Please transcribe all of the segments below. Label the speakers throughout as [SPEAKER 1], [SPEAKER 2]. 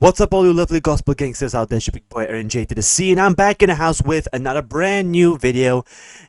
[SPEAKER 1] What's up, all you lovely gospel gangsters out there? It's your big boy Aaron J to the C, and I'm back in the house with another brand new video,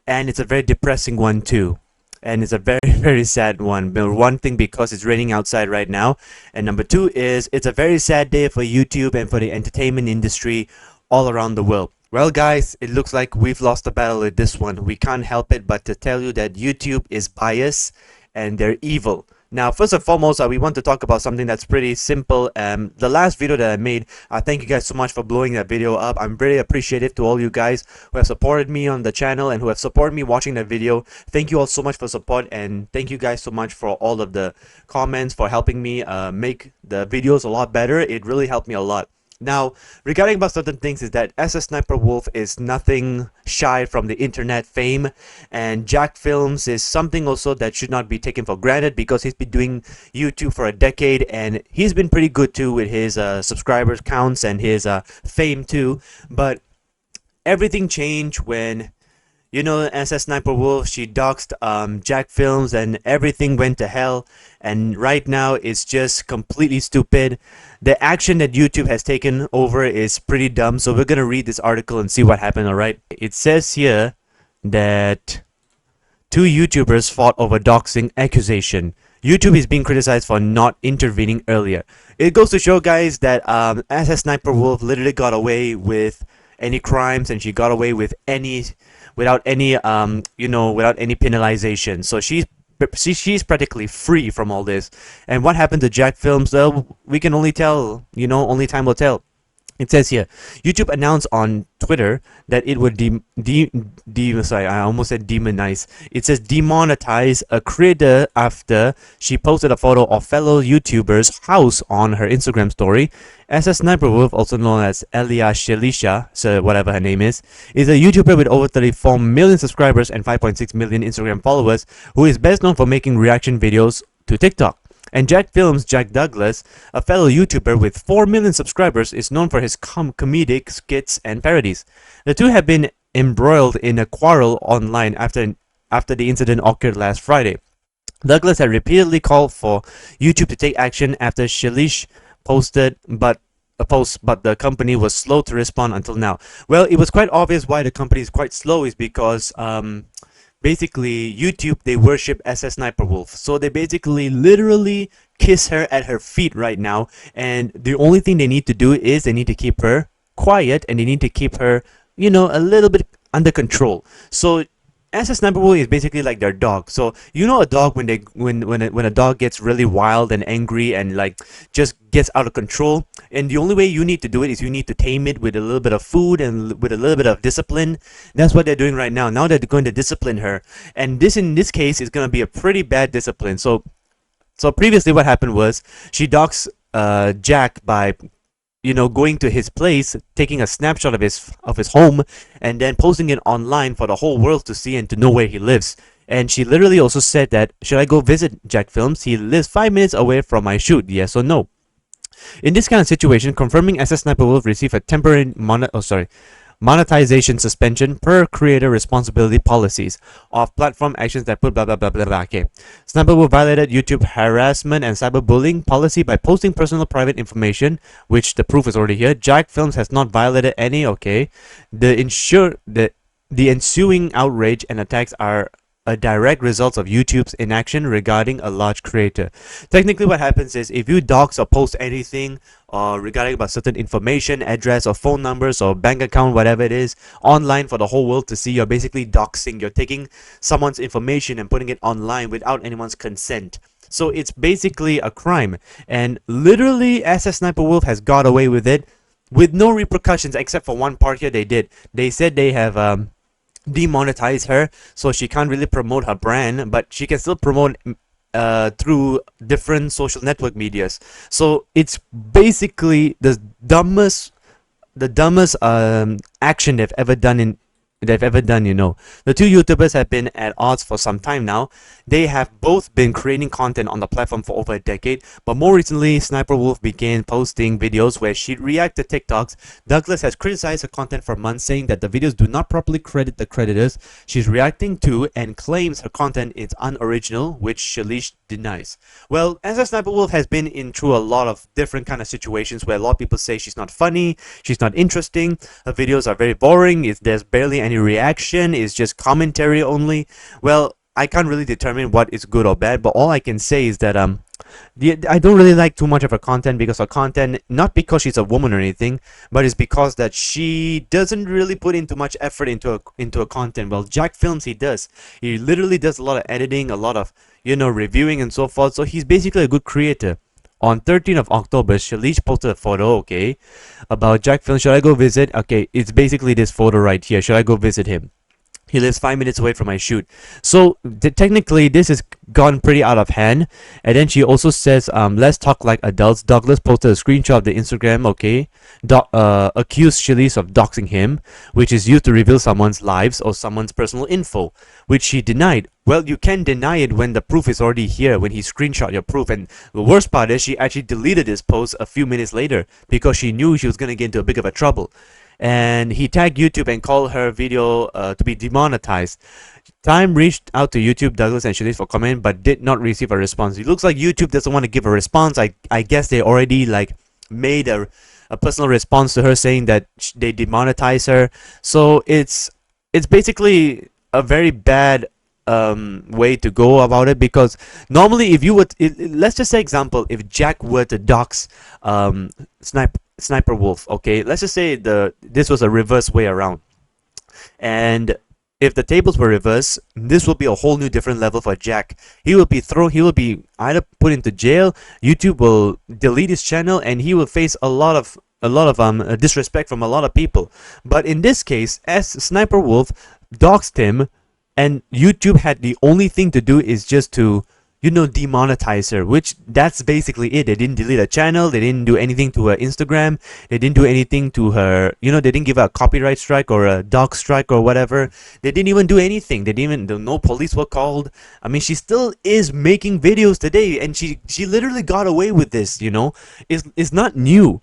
[SPEAKER 1] and it's a very depressing one too. And it's a very, very sad one. One thing, because it's raining outside right now, and number two is it's a very sad day for YouTube and for the entertainment industry all around the world. Well, guys, it looks like we've lost the battle with this one. We can't help it but to tell you that YouTube is biased and they're evil. Now, first and foremost, we want to talk about something that's pretty simple. The last video that I made, thank you guys so much for blowing that video up. I'm very appreciative to all you guys who have supported me on the channel and who have supported me watching that video. Thank you all so much for support, and thank you guys so much for all of the comments, for helping me make the videos a lot better. It really helped me a lot. Now, regarding about certain things is that Sssniperwolf is nothing shy from the internet fame, and JackFilms is something also that should not be taken for granted, because he's been doing YouTube for a decade and he's been pretty good too with his subscribers counts and his fame too. But everything changed when, you know, Sssniperwolf, she doxed JackFilms and everything went to hell, and right now it's just completely stupid. The action that YouTube has taken over is pretty dumb, so we're gonna read this article and see what happened, alright? It says here that two YouTubers fought over doxing accusation. YouTube is being criticized for not intervening earlier. It goes to show, guys, that Sssniperwolf literally got away with any crimes, and she got away with without any penalization. So she's practically free from all this. And what happened to JackFilms? Well, we can only tell, only time will tell. It says here, YouTube announced on Twitter that it would sorry, I almost said demonize. It says demonetize a creator after she posted a photo of fellow YouTuber's house on her Instagram story. Sssniperwolf, also known as Elia Shelisha, so whatever her name is a YouTuber with over 34 million subscribers and 5.6 million Instagram followers, who is best known for making reaction videos to TikTok. And JackFilms' Jack Douglas, a fellow YouTuber with 4 million subscribers, is known for his comedic skits and parodies. The two have been embroiled in a quarrel online after the incident occurred last Friday. Douglas had repeatedly called for YouTube to take action after Shelish posted a post, but the company was slow to respond until now. Well, it was quite obvious why the company is quite slow, is because basically YouTube, they worship Sssniperwolf, so they basically literally kiss her at her feet right now, and the only thing they need to do is they need to keep her quiet, and they need to keep her, a little bit under control. So Sssniperwolf is basically like their dog. So a dog, when a dog gets really wild and angry and like just gets out of control, and the only way you need to do it is you need to tame it with a little bit of food and with a little bit of discipline. That's what they're doing right now. Now they're going to discipline her, and in this case is going to be a pretty bad discipline. So previously what happened was she doxed Jack by going to his place, taking a snapshot of his home, and then posting it online for the whole world to see and to know where he lives. And she literally also said that, should I go visit JackFilms? He lives 5 minutes away from my shoot, yes or no? In this kind of situation, confirming Sssniperwolf received a temporary monetization suspension per creator responsibility policies of platform actions that put blah blah blah blah blah. Okay. Sniperwolf violated YouTube harassment and cyberbullying policy by posting personal private information, which the proof is already here. JackFilms has not violated any. Okay. The ensuing outrage and attacks are a direct result of YouTube's inaction regarding a large creator. Technically, what happens is, if you dox or post anything regarding about certain information, address or phone numbers or bank account, whatever it is, online for the whole world to see, you're basically doxing. You're taking someone's information and putting it online without anyone's consent. So it's basically a crime, and literally Sssniperwolf has got away with it with no repercussions, except for one part here. They said they have demonetize her, so she can't really promote her brand, but she can still promote through different social network medias. So it's basically the dumbest action they've ever done they've ever done, you know. The two YouTubers have been at odds for some time now. They have both been creating content on the platform for over a decade, but more recently, Sssniperwolf began posting videos where she reacted to TikToks. Douglas has criticized her content for months, saying that the videos do not properly credit the creditors she's reacting to and claims her content is unoriginal, which Shalish denies. Well, as a Sssniperwolf has been in through a lot of different kind of situations where a lot of people say she's not funny, she's not interesting, her videos are very boring, there's barely any reaction, it's just commentary only. Well, I can't really determine what is good or bad, but all I can say is that I don't really like too much of her content because her content, not because she's a woman or anything, but it's because that she doesn't really put into much effort into her content. Well, JackFilms, he does. He literally does a lot of editing, a lot of, you know, reviewing and so forth. So he's basically a good creator. On 13th of October, Shalish posted a photo, okay, about JackFilms. Should I go visit? Okay, it's basically this photo right here. Should I go visit him? He lives 5 minutes away from my shoot. So technically, this has gone pretty out of hand. And then she also says, let's talk like adults. Douglas posted a screenshot of the Instagram, okay, accused Shalish of doxing him, which is used to reveal someone's lives or someone's personal info, which she denied. Well, you can deny it when the proof is already here, when he screenshot your proof. And the worst part is she actually deleted this post a few minutes later because she knew she was going to get into a big of a trouble. And he tagged YouTube and called her video to be demonetized. Time reached out to YouTube, Douglas and Shalish for comment, but did not receive a response. It looks like YouTube doesn't want to give a response. I guess they already like made a personal response to her saying that they demonetize her. So it's basically a very bad way to go about it, because normally if you would, let's just say example, if Jack were to dox Sssniperwolf, okay, let's just say this was a reverse way around, and if the tables were reversed, this will be a whole new different level for Jack. He will be either put into jail, YouTube will delete his channel, and he will face a lot of disrespect from a lot of people. But in this case, as Sssniperwolf doxed him, and YouTube had the only thing to do is just to, you know, demonetize her, which that's basically it. They didn't delete her channel, they didn't do anything to her Instagram, they didn't do anything to her, you know, they didn't give her a copyright strike or a dox strike or whatever. They didn't even do anything. They didn't even, no police were called. I mean, she still is making videos today, and she literally got away with this, you know. It's not new.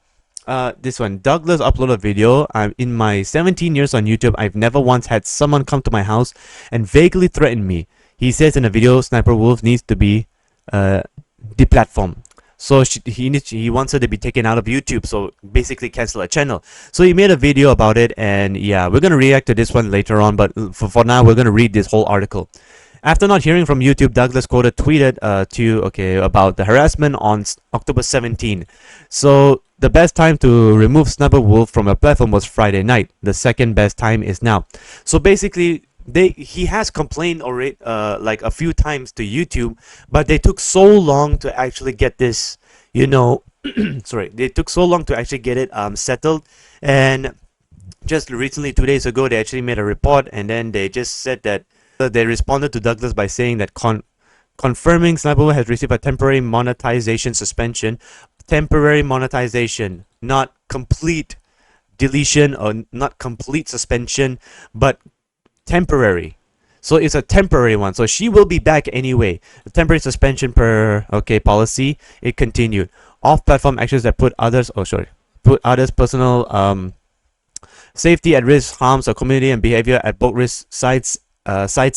[SPEAKER 1] This one, Douglas uploaded a video. In my 17 years on YouTube, I've never once had someone come to my house and vaguely threaten me. He says in a video, Sssniperwolf needs to be deplatformed. So he wants her to be taken out of YouTube, so basically cancel her channel. So he made a video about it, and yeah, we're going to react to this one later on, but for now, we're going to read this whole article. After not hearing from YouTube, Douglas tweeted about the harassment on October 17. So the best time to remove Sssniperwolf from a platform was Friday night. The second best time is now. So basically, he has complained already like a few times to YouTube, but they took so long to actually get this, you know, sorry, they took so long to actually get it settled. And just recently, 2 days ago, they actually made a report, and then they just said that they responded to Douglas by saying that confirming Sssniperwolf has received a temporary monetization suspension. Temporary monetization, not complete deletion or not complete suspension, but temporary. So it's a temporary one. So she will be back anyway. The temporary suspension per policy, it continued. Off-platform actions that put others personal safety at risk, harms or community and behavior at both risk sites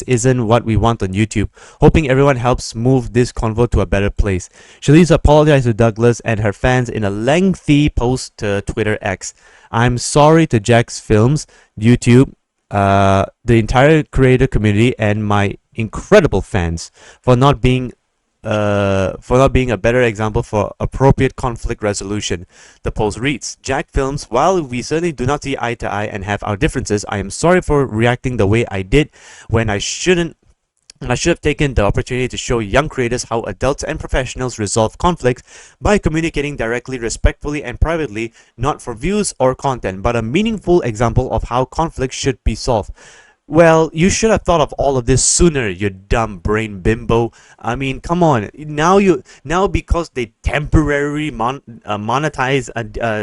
[SPEAKER 1] isn't what we want on YouTube. Hoping everyone helps move this convo to a better place. Shalish apologized to Douglas and her fans in a lengthy post to Twitter X. I'm sorry to JacksFilms, YouTube, the entire creator community, and my incredible fans for not being a better example for appropriate conflict resolution. The post reads, JackFilms, while we certainly do not see eye to eye and have our differences, I am sorry for reacting the way I did when I shouldn't. And I should have taken the opportunity to show young creators how adults and professionals resolve conflicts by communicating directly, respectfully, and privately, not for views or content, but a meaningful example of how conflicts should be solved. Well, you should have thought of all of this sooner, you dumb brain bimbo. I mean, come on. Now because they temporarily monetize,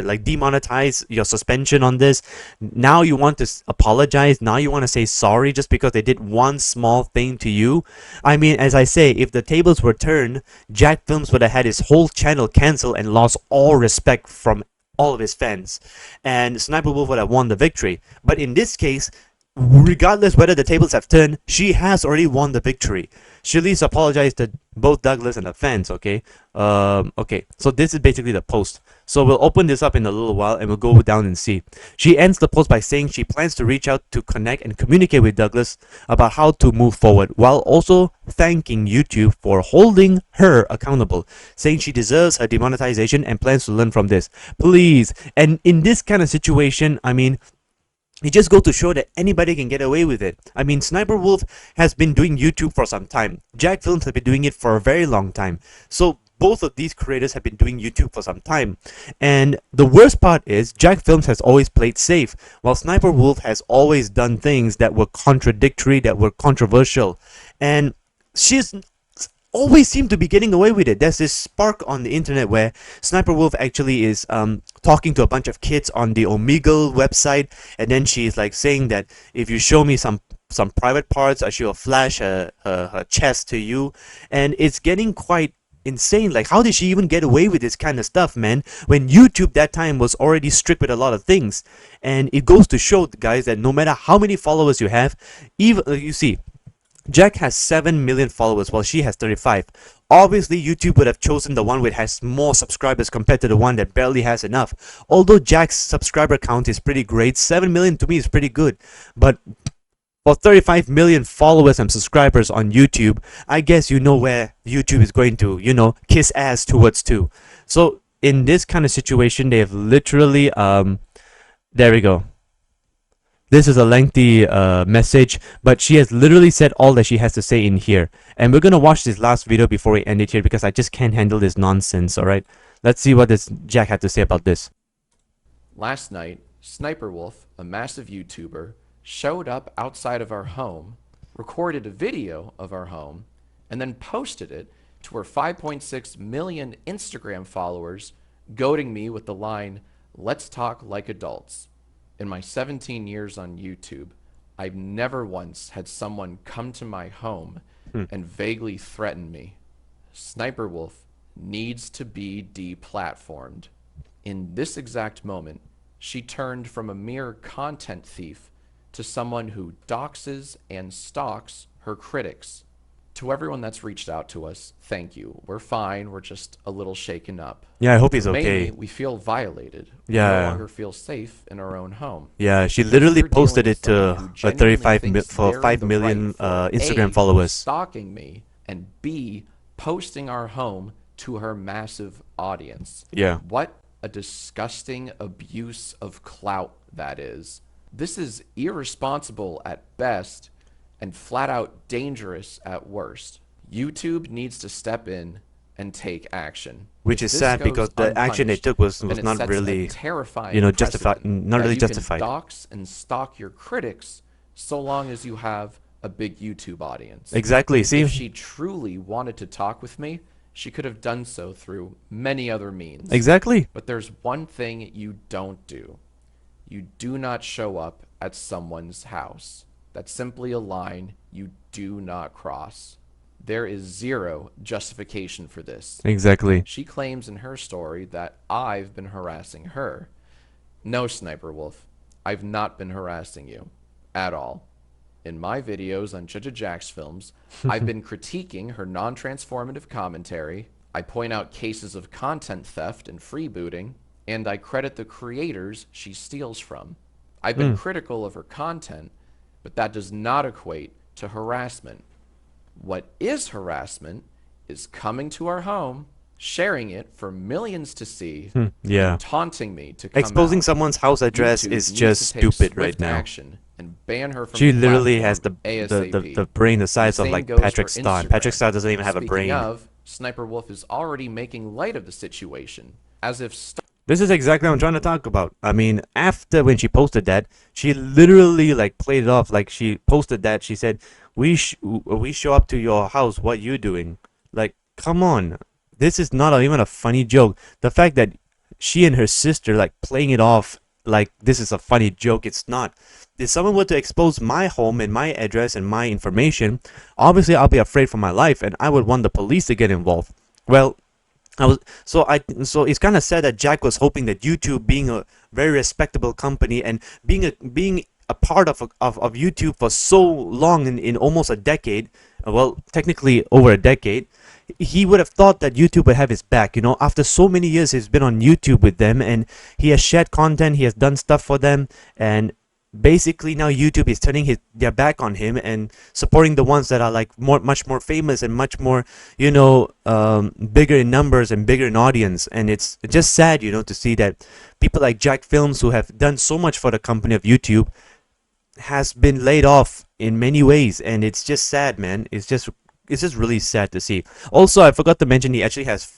[SPEAKER 1] like demonetize your suspension on this. Now you want to apologize. Now you want to say sorry just because they did one small thing to you. I mean, as I say, if the tables were turned, Jack Films would have had his whole channel cancelled and lost all respect from all of his fans, and Sniper Wolf would have won the victory. But in this case, regardless whether the tables have turned, she has already won the victory. She at least apologized to both Douglas and the fans, okay? Okay, so this is basically the post. So we'll open this up in a little while and we'll go down and see. She ends the post by saying she plans to reach out to connect and communicate with Douglas about how to move forward, while also thanking YouTube for holding her accountable, saying she deserves her demonetization and plans to learn from this. Please, and in this kind of situation, I mean, it just goes to show that anybody can get away with it. I mean, Sniper Wolf has been doing YouTube for some time. JackFilms has been doing it for a very long time. So both of these creators have been doing YouTube for some time. And the worst part is JackFilms has always played safe, while Sniper Wolf has always done things that were contradictory, that were controversial. And she's always seem to be getting away with it. There's this spark on the internet where Sniper Wolf actually is talking to a bunch of kids on the Omegle website, and then she's like saying that if you show me some private parts, I will flash her chest to you, and it's getting quite insane. Like, how did she even get away with this kind of stuff, man, when YouTube that time was already strict with a lot of things? And it goes to show, guys, that no matter how many followers you have, even you see, Jack has 7 million followers while she has 35. Obviously, YouTube would have chosen the one which has more subscribers compared to the one that barely has enough. Although Jack's subscriber count is pretty great, 7 million to me is pretty good. But for 35 million followers and subscribers on YouTube, I guess you know where YouTube is going to, you know, kiss ass towards too. So in this kind of situation, they have literally, there we go. This is a lengthy message, but she has literally said all that she has to say in here. And we're going to watch this last video before we end it here because I just can't handle this nonsense, alright? Let's see what this Jack had to say about this.
[SPEAKER 2] Last night, Sniper Wolf, a massive YouTuber, showed up outside of our home, recorded a video of our home, and then posted it to her 5.6 million Instagram followers, goading me with the line, "Let's talk like adults." In my 17 years on YouTube, I've never once had someone come to my home and vaguely threaten me. Sniper Wolf needs to be deplatformed. In this exact moment, she turned from a mere content thief to someone who doxes and stalks her critics. To everyone that's reached out to us, thank you. We're fine. We're just a little shaken up.
[SPEAKER 1] Yeah, I hope he's okay.
[SPEAKER 2] Mainly, we feel violated.
[SPEAKER 1] Yeah.
[SPEAKER 2] We no longer feel safe in our own home.
[SPEAKER 1] Yeah, she literally posted it to 5 million Instagram followers.
[SPEAKER 2] Stalking me, and B, posting our home to her massive audience.
[SPEAKER 1] Yeah.
[SPEAKER 2] What a disgusting abuse of clout that is. This is irresponsible at best and flat out dangerous at worst. YouTube needs to step in and take action.
[SPEAKER 1] Which is sad because the action they took was not really, you know, justified. Not really justified.
[SPEAKER 2] You can dox and stalk your critics so long as you have a big YouTube audience.
[SPEAKER 1] Exactly. See,
[SPEAKER 2] if she truly wanted to talk with me, she could have done so through many other means.
[SPEAKER 1] Exactly.
[SPEAKER 2] But there's one thing you don't do. You do not show up at someone's house. That's simply a line you do not cross. There is zero justification for this.
[SPEAKER 1] Exactly.
[SPEAKER 2] She claims in her story that I've been harassing her. No, Sniper Wolf, I've not been harassing you at all. In my videos on JacksFilms, I've been critiquing her non-transformative commentary. I point out cases of content theft and freebooting, and I credit the creators she steals from. I've been critical of her content, but that does not equate to harassment. What is harassment is coming to our home, sharing it for millions to see,
[SPEAKER 1] yeah,
[SPEAKER 2] and taunting me to come
[SPEAKER 1] exposing
[SPEAKER 2] out.
[SPEAKER 1] someone's house address
[SPEAKER 2] YouTube
[SPEAKER 1] is
[SPEAKER 2] needs
[SPEAKER 1] just
[SPEAKER 2] to take
[SPEAKER 1] stupid right
[SPEAKER 2] swift
[SPEAKER 1] now.
[SPEAKER 2] action and ban her from
[SPEAKER 1] She
[SPEAKER 2] the
[SPEAKER 1] literally has
[SPEAKER 2] platform
[SPEAKER 1] the
[SPEAKER 2] ASAP.
[SPEAKER 1] brain the size
[SPEAKER 2] The
[SPEAKER 1] of
[SPEAKER 2] same
[SPEAKER 1] like
[SPEAKER 2] goes
[SPEAKER 1] Patrick
[SPEAKER 2] for
[SPEAKER 1] Star.
[SPEAKER 2] Instagram.
[SPEAKER 1] Patrick Star doesn't even have a
[SPEAKER 2] Speaking
[SPEAKER 1] brain.
[SPEAKER 2] of, Sniper Wolf is already making light of the situation, as if
[SPEAKER 1] This is exactly what I'm trying to talk about. I mean, after when she posted that, she literally like played it off. Like she posted that she said, we show up to your house. What you doing?" Like, come on, this is not even a funny joke. The fact that she and her sister like playing it off like this is a funny joke, it's not. If someone were to expose my home and my address and my information, obviously I'll be afraid for my life and I would want the police to get involved. Well, so it's kind of sad that Jack was hoping that YouTube, being a very respectable company and being a part of YouTube for so long in almost a decade, well, technically over a decade, he would have thought that YouTube would have his back. You know, after so many years he's been on YouTube with them and he has shared content, he has done stuff for them, and basically now YouTube is turning their back on him and supporting the ones that are like much more famous and much more, bigger in numbers and bigger in audience. And it's just sad, to see that people like JackFilms, who have done so much for the company of YouTube, has been laid off in many ways. And it's just sad, man. It's just really sad to see. Also, I forgot to mention he actually has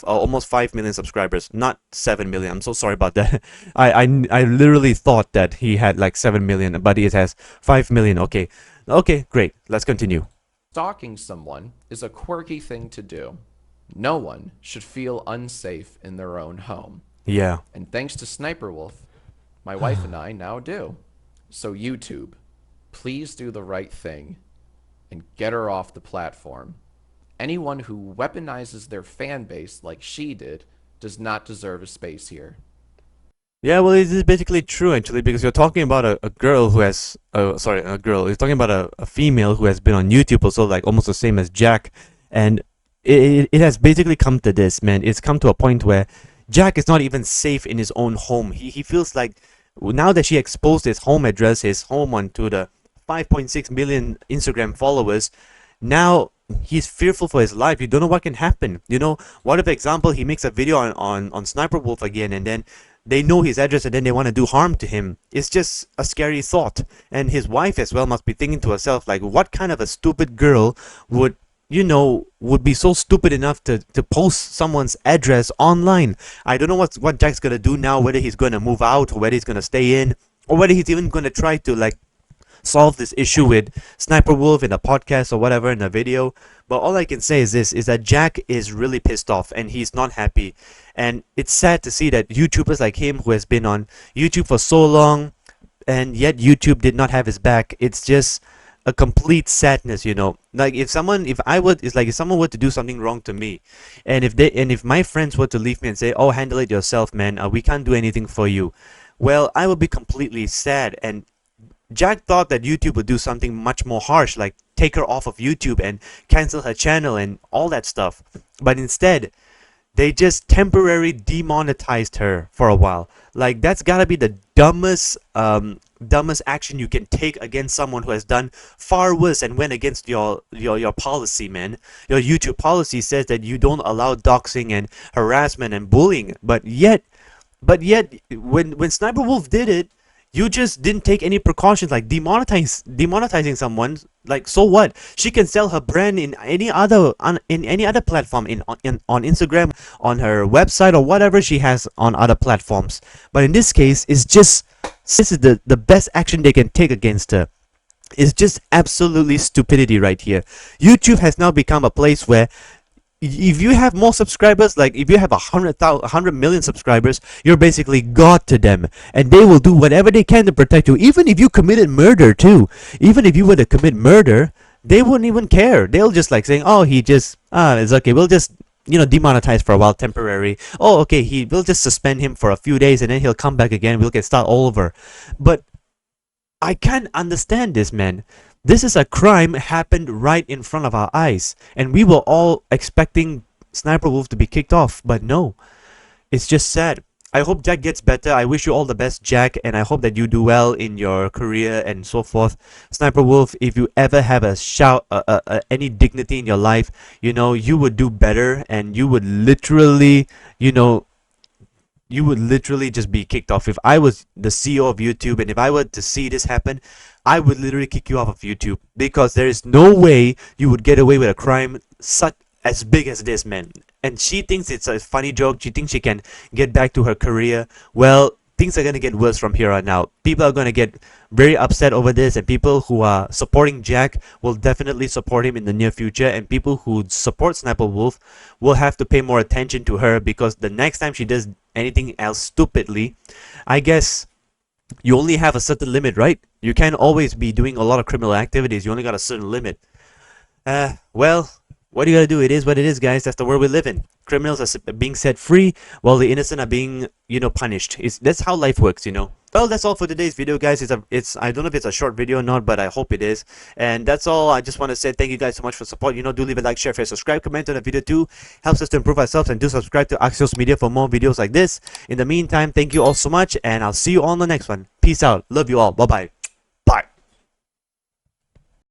[SPEAKER 1] almost 5 million subscribers, not 7 million. I'm so sorry about that. I literally thought that he had like 7 million, but he has 5 million. Okay, great. Let's continue.
[SPEAKER 2] Stalking someone is a quirky thing to do. No one should feel unsafe in their own home.
[SPEAKER 1] Yeah.
[SPEAKER 2] And thanks to Sniperwolf, my wife and I now do. So YouTube, please do the right thing and get her off the platform. Anyone who weaponizes their fan base like she did does not deserve a space here.
[SPEAKER 1] Yeah, well, it is basically true actually, because you're talking about a girl who has, a girl. You're talking about a female who has been on YouTube also, like almost the same as Jack, and it has basically come to this, man. It's come to a point where Jack is not even safe in his own home. He feels like now that she exposed his home address, his home onto the 5.6 million Instagram followers, now he's fearful for his life. You don't know what can happen. What if, example, he makes a video on Sniperwolf again, and then they know his address and then they want to do harm to him? It's just a scary thought. And his wife as well must be thinking to herself, like, what kind of a stupid girl would be so stupid enough to post someone's address online? I don't know what Jack's gonna do now, whether he's gonna move out or whether he's gonna stay in, or whether he's even gonna try to like solve this issue with Sniperwolf in a podcast or whatever in a video. But all I can say is this, is that Jack is really pissed off and he's not happy. And it's sad to see that YouTubers like him, who has been on YouTube for so long, and yet YouTube did not have his back. It's just a complete sadness. Like if someone were to do something wrong to me, and if my friends were to leave me and say, "Oh, handle it yourself, man. We can't do anything for you." Well, I would be completely sad. And Jack thought that YouTube would do something much more harsh, like take her off of YouTube and cancel her channel and all that stuff. But instead, they just temporarily demonetized her for a while. Like, that's gotta be the dumbest action you can take against someone who has done far worse and went against your policy, man. Your YouTube policy says that you don't allow doxing and harassment and bullying, but yet when Sniperwolf did it, you just didn't take any precautions, like demonetizing someone. Like, so what? She can sell her brand in any other platform, on Instagram, on her website, or whatever she has on other platforms. But in this case, this is the best action they can take against her. It's just absolutely stupidity right here. YouTube has now become a place where if you have more subscribers, like if you have 100 million subscribers, you're basically God to them, and they will do whatever they can to protect you. Even if you committed murder too, even if you were to commit murder, they wouldn't even care. They'll just like saying, "Oh, it's okay. We'll just demonetize for a while, temporary. Oh, okay, we'll just suspend him for a few days, and then he'll come back again. We'll get start all over." But I can't understand this, man. This is a crime happened right in front of our eyes, and we were all expecting Sniperwolf to be kicked off, but no. It's just sad. I hope Jack gets better. I wish you all the best, Jack, and I hope that you do well in your career and so forth. Sniperwolf, if you ever have any dignity in your life, you would do better, and you would literally, just be kicked off. If I was the CEO of YouTube and if I were to see this happen, I would literally kick you off of YouTube, because there is no way you would get away with a crime such as big as this, man. and she thinks it's a funny joke. She thinks she can get back to her career. Well, things are going to get worse from here on out. People are going to get very upset over this, and people who are supporting Jack will definitely support him in the near future, and people who support Sniperwolf will have to pay more attention to her, because the next time she does anything else stupidly, I guess you only have a certain limit, right? You can't always be doing a lot of criminal activities. You only got a certain limit. Well, what do you gotta do? It is what it is, guys. That's the world we live in. Criminals are being set free, while the innocent are being, punished. That's how life works, Well, that's all for today's video, guys. I don't know if it's a short video or not, but I hope it is. And that's all. I just want to say thank you guys so much for support. Do leave a like, share, subscribe, comment on the video too. Helps us to improve ourselves, and do subscribe to Axios Media for more videos like this. In the meantime, thank you all so much, and I'll see you all on the next one. Peace out. Love you all. Bye bye.